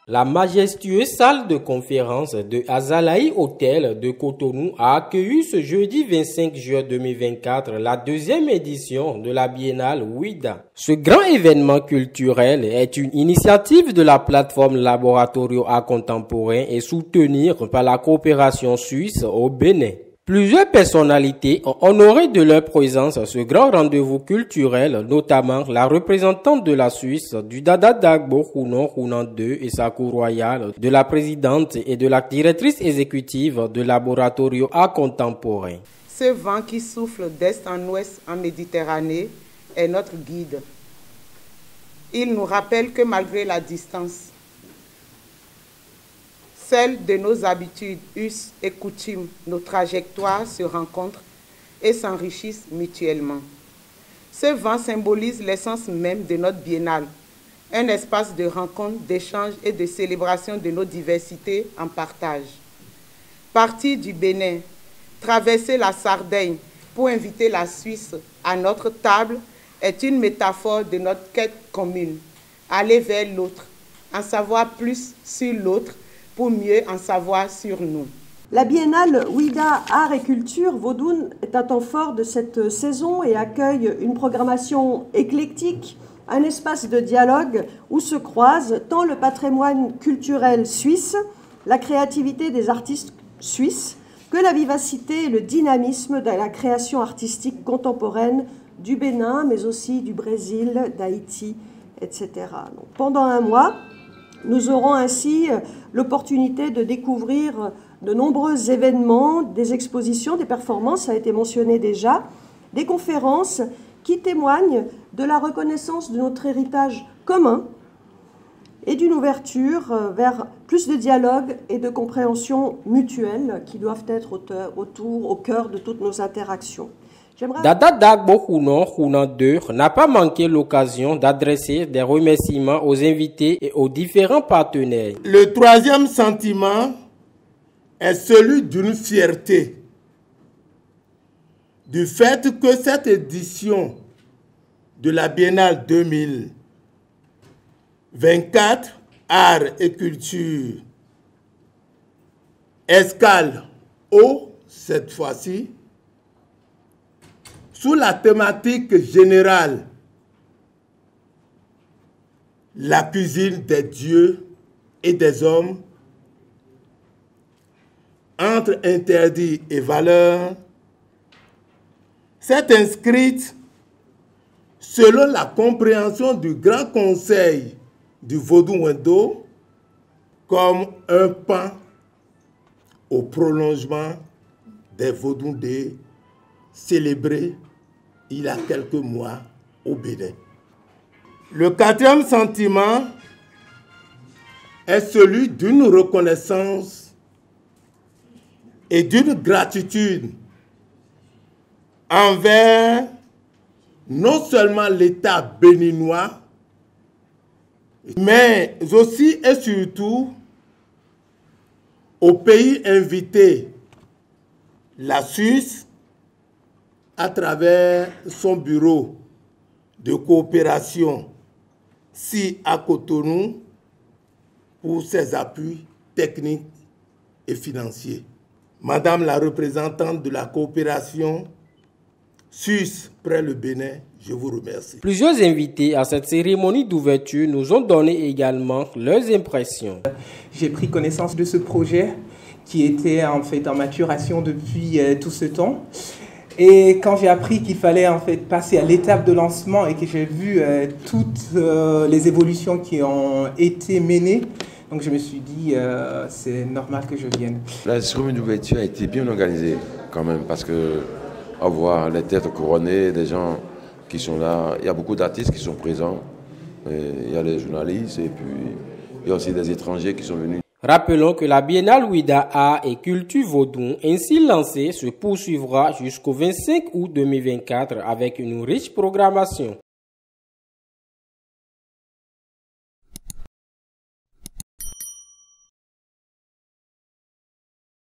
La majestueuse salle de conférence de Azalaï Hotel de Cotonou a accueilli ce jeudi 25 juin 2024 la deuxième édition de la Biennale Ouida. Ce grand événement culturel est une initiative de la plateforme Laboratorio Art Contemporain et soutenue par la coopération suisse au Bénin. Plusieurs personnalités ont honoré de leur présence ce grand rendez-vous culturel, notamment la représentante de la Suisse du Dada Dagbo Hunan II et sa cour royale, de la présidente et de la directrice exécutive de Laboratorio Art Contemporain. Ce vent qui souffle d'est en ouest en Méditerranée est notre guide. Il nous rappelle que malgré la distance, celles de nos habitudes, us et coutumes, nos trajectoires se rencontrent et s'enrichissent mutuellement. Ce vent symbolise l'essence même de notre biennale, un espace de rencontre, d'échange et de célébration de nos diversités en partage. Partir du Bénin, traverser la Sardaigne pour inviter la Suisse à notre table est une métaphore de notre quête commune, aller vers l'autre, en savoir plus sur l'autre, pour mieux en savoir sur nous. La Biennale Ouida Art et Culture Vaudoune est un temps fort de cette saison et accueille une programmation éclectique, un espace de dialogue où se croisent tant le patrimoine culturel suisse, la créativité des artistes suisses, que la vivacité et le dynamisme de la création artistique contemporaine du Bénin, mais aussi du Brésil, d'Haïti, etc. Donc, pendant un mois, nous aurons ainsi l'opportunité de découvrir de nombreux événements, des expositions, des performances, ça a été mentionné déjà, des conférences qui témoignent de la reconnaissance de notre héritage commun et d'une ouverture vers plus de dialogue et de compréhension mutuelle qui doivent être au cœur de toutes nos interactions. Dada Dagbo Hunan II n'a pas manqué l'occasion d'adresser des remerciements aux invités et aux différents partenaires. Le troisième sentiment est celui d'une fierté du fait que cette édition de la Biennale 2024, Art et Culture, escale haut cette fois-ci, sous la thématique générale, la cuisine des dieux et des hommes, entre interdits et valeurs, s'est inscrite selon la compréhension du Grand Conseil du Vaudou-Wendo comme un pan au prolongement des Vaudoundés célébrés il y a quelques mois au Bénin. Le quatrième sentiment est celui d'une reconnaissance et d'une gratitude envers non seulement l'État béninois, mais aussi et surtout au pays invité, la Suisse, à travers son bureau de coopération SI à Cotonou pour ses appuis techniques et financiers. Madame la représentante de la coopération suisse près le Bénin, je vous remercie. Plusieurs invités à cette cérémonie d'ouverture nous ont donné également leurs impressions. J'ai pris connaissance de ce projet qui était en fait en maturation depuis tout ce temps. Et quand j'ai appris qu'il fallait en fait passer à l'étape de lancement et que j'ai vu toutes les évolutions qui ont été menées, donc je me suis dit c'est normal que je vienne. La cérémonie d'ouverture a été bien organisée quand même parce que à voir les têtes couronnées, des gens qui sont là, il y a beaucoup d'artistes qui sont présents, il y a les journalistes et puis il y a aussi des étrangers qui sont venus. Rappelons que la Biennale Ouida Art et Culture Vaudoune, ainsi lancée, se poursuivra jusqu'au 25 août 2024 avec une riche programmation.